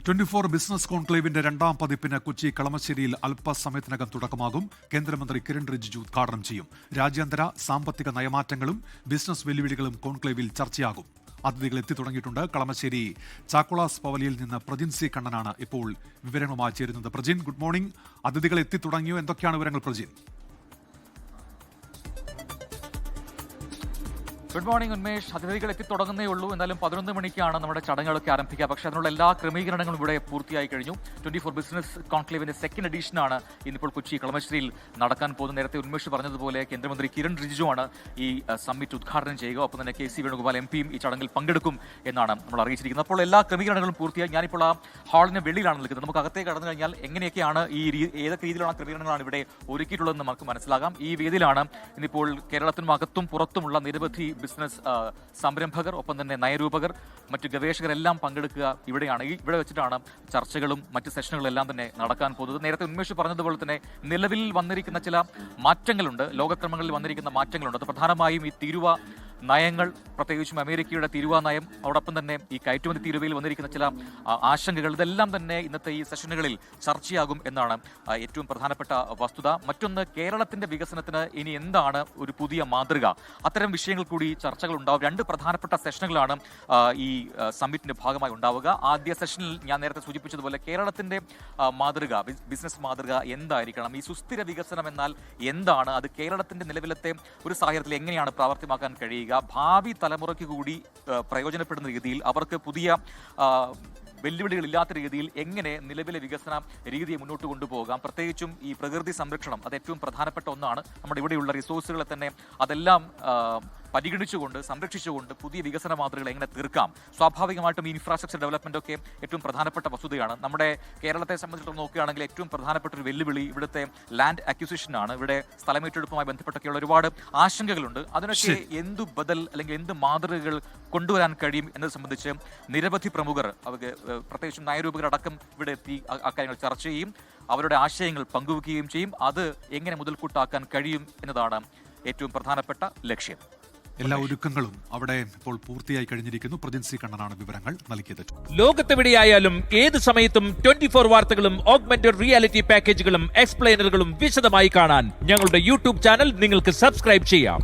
24 business കോൺക്ലേവിന്റെ രണ്ടാം പതിപ്പിന് കൊച്ചി കളമശ്ശേരിയിൽ അല്പസമയത്തിനകം തുടക്കമാകും. കേന്ദ്രമന്ത്രി കിരൺ റിജിജു ഉദ്ഘാടനം ചെയ്യും. രാജ്യാന്തര സാമ്പത്തിക നയമാറ്റങ്ങളും ബിസിനസ് വെല്ലുവിളികളും കോൺക്ലേവിൽ ചർച്ചയാകും. അതിഥികൾ എത്തിത്തുടങ്ങിയിട്ടുണ്ട്. കളമശ്ശേരി ചാക്കോളാസ് പവലിയിൽ നിന്ന് പ്രജിൻ സി കണ്ണനാണ് ഇപ്പോൾ വിവരങ്ങളുമായി ചേരുന്നത്. Prajin, good morning. അതിഥികൾ എത്തിത്തുടങ്ങിയോ? എന്തൊക്കെയാണ് വിവരങ്ങൾ പ്രജിൻ? Good morning Unmesh. അതിഥികൾ എത്തിത്തുടങ്ങുന്നേ ഉള്ളൂ. എന്നാലും 11 മണിക്കാണ് നമ്മുടെ ചടങ്ങുകളൊക്കെ ആരംഭിക്കുക. പക്ഷേ അതിനുള്ള എല്ലാ ക്രമീകരണങ്ങളും ഇവിടെ പൂർത്തിയായി കഴിഞ്ഞു. 24 ബിസിനസ് കോൺക്ലേവിന്റെ സെക്കൻഡ് എഡിഷനാണ് ഇന്നിപ്പോൾ കൊച്ചി കളമശ്ശേരിയിൽ നടക്കാൻ പോകുന്നത്. നേരത്തെ ഉന്മേഷ് പറഞ്ഞതുപോലെ കേന്ദ്രമന്ത്രി കിരൺ റിജിജുവാണ് ഈ സമ്മിറ്റ് ഉദ്ഘാടനം ചെയ്യുക. ഒപ്പം തന്നെ KC വേണുഗോപാൽ MP ഈ ചടങ്ങിൽ പങ്കെടുക്കും എന്നാണ് നമ്മൾ അറിയിച്ചിരിക്കുന്നത്. അപ്പോൾ എല്ലാ ക്രമീകരണങ്ങളും പൂർത്തിയായി. ഞാനിപ്പോൾ ആ ഹാളിന് വെളിയിലാണ് നിൽക്കുന്നത്. നമുക്ക് അകത്തേക്ക് കടന്നു കഴിഞ്ഞാൽ എങ്ങനെയൊക്കെയാണ് ഏതൊക്കെ രീതിയിലുള്ള ക്രമീകരണങ്ങളാണ് ഇവിടെ ഒരുക്കിയിട്ടുള്ളതെന്ന് നമുക്ക് മനസ്സിലാകാം. ഈ വേദിയിലാണ് ഇന്നിപ്പോൾ കേരളത്തിനും അകത്തും പുറത്തുമുള്ള നിരവധി ബിസിനസ് സംരംഭകർ, ഒപ്പം തന്നെ നയരൂപകർ, മറ്റു ഗവേഷകരെല്ലാം പങ്കെടുക്കുക ഇവിടെയാണ്. ഇവിടെ വെച്ചിട്ടാണ് ചർച്ചകളും മറ്റ് സെഷനുകളെല്ലാം തന്നെ നടക്കാൻ പോകുന്നത്. നേരത്തെ ഉന്മേഷ് പറഞ്ഞതുപോലെ തന്നെ നിലവിൽ വന്നിരിക്കുന്ന ചില മാറ്റങ്ങളുണ്ട്, ലോകക്രമങ്ങളിൽ വന്നിരിക്കുന്ന മാറ്റങ്ങളുണ്ട്. അത് പ്രധാനമായും ഈ തീരുവ നയങ്ങൾ, പ്രത്യേകിച്ചും അമേരിക്കയുടെ തീരുവ നയം, അതോടൊപ്പം തന്നെ ഈ കയറ്റുമതി തീരുവയിൽ വന്നിരിക്കുന്ന ചില ആശങ്കകൾ, ഇതെല്ലാം തന്നെ ഇന്നത്തെ ഈ സെഷനുകളിൽ ചർച്ചയാകും എന്നാണ് ഏറ്റവും പ്രധാനപ്പെട്ട വസ്തുത. മറ്റൊന്ന്, കേരളത്തിന്റെ വികസനത്തിന് ഇനി എന്താണ് ഒരു പുതിയ മാതൃക, അത്തരം വിഷയങ്ങൾ കൂടി ചർച്ചകൾ ഉണ്ടാവും. രണ്ട് പ്രധാനപ്പെട്ട സെഷനുകളാണ് ഈ സമ്മിറ്റിന്റെ ഭാഗമായി ഉണ്ടാവുക. ആദ്യ സെഷനിൽ ഞാൻ നേരത്തെ സൂചിപ്പിച്ചതുപോലെ കേരളത്തിന്റെ മാതൃക, ബിസിനസ് മാതൃക എന്തായിരിക്കണം, ഈ സുസ്ഥിര വികസനം എന്നാൽ എന്താണ്, അത് കേരളത്തിന്റെ നിലവിലത്തെ ഒരു സാഹചര്യത്തിൽ എങ്ങനെയാണ് പ്രാവർത്തികമാക്കാൻ കഴിയുക, ഭാവി തലമുറയ്ക്ക് കൂടി പ്രയോജനപ്പെടുന്ന രീതിയിൽ, അവർക്ക് പുതിയ വെല്ലുവിളികളില്ലാത്ത രീതിയിൽ എങ്ങനെ നിലവിലെ വികസന രീതിയെ മുന്നോട്ട് കൊണ്ടുപോകാം, പ്രത്യേകിച്ചും ഈ പ്രകൃതി സംരക്ഷണം, അത് ഏറ്റവും പ്രധാനപ്പെട്ട ഒന്നാണ്. നമ്മുടെ ഇവിടെയുള്ള റിസോഴ്സുകളെ തന്നെ അതെല്ലാം പരിഗണിച്ചുകൊണ്ട് സംരക്ഷിച്ചുകൊണ്ട് പുതിയ വികസന മാതൃകകൾ എങ്ങനെ തീർക്കാം. സ്വാഭാവികമായിട്ടും ഈ ഇൻഫ്രാസ്ട്രക്ചർ ഡെവലപ്മെന്റ് ഒക്കെ ഏറ്റവും പ്രധാനപ്പെട്ട വസ്തുതയാണ്. നമ്മുടെ കേരളത്തെ സംബന്ധിച്ചിടത്തോളം നോക്കുകയാണെങ്കിൽ ഏറ്റവും പ്രധാനപ്പെട്ട ഒരു വെല്ലുവിളി ഇവിടുത്തെ ലാൻഡ് അക്വിസിഷൻ ആണ്. ഇവിടെ സ്ഥലമേറ്റെടുപ്പുമായി ബന്ധപ്പെട്ടൊക്കെയുള്ള ഒരുപാട് ആശങ്കകളുണ്ട്. അതിനൊക്കെ എന്തു ബദൽ അല്ലെങ്കിൽ എന്ത് മാതൃകകൾ കൊണ്ടുവരാൻ കഴിയും എന്നത് സംബന്ധിച്ച് നിരവധി പ്രമുഖർ, അവർക്ക് പ്രത്യേകിച്ചും നയരൂപകരടക്കം ഇവിടെ എത്തി അക്കാര്യങ്ങൾ ചർച്ച ചെയ്യും, അവരുടെ ആശയങ്ങൾ പങ്കുവയ്ക്കുകയും ചെയ്യും. അത് എങ്ങനെ മുതൽക്കൂട്ടാക്കാൻ കഴിയും എന്നതാണ് ഏറ്റവും പ്രധാനപ്പെട്ട ലക്ഷ്യം. എല്ലാ ഒരുക്കങ്ങളും അവിടെ ഇപ്പോൾ പൂർത്തിയായി കഴിഞ്ഞിരിക്കുന്നു. പ്രജിൻ സി കണ്ണനാണ് വിവരങ്ങൾ നൽകിയത്. ലോകത്തെവിടെയായാലും ഏത് സമയത്തും 24 വാർത്തകളും ഓഗ്മെന്റഡ് റിയാലിറ്റി പാക്കേജുകളും എക്സ്പ്ലെയിനറുകളും വിശദമായി കാണാൻ ഞങ്ങളുടെ YouTube ചാനൽ നിങ്ങൾക്ക് സബ്സ്ക്രൈബ് ചെയ്യാം.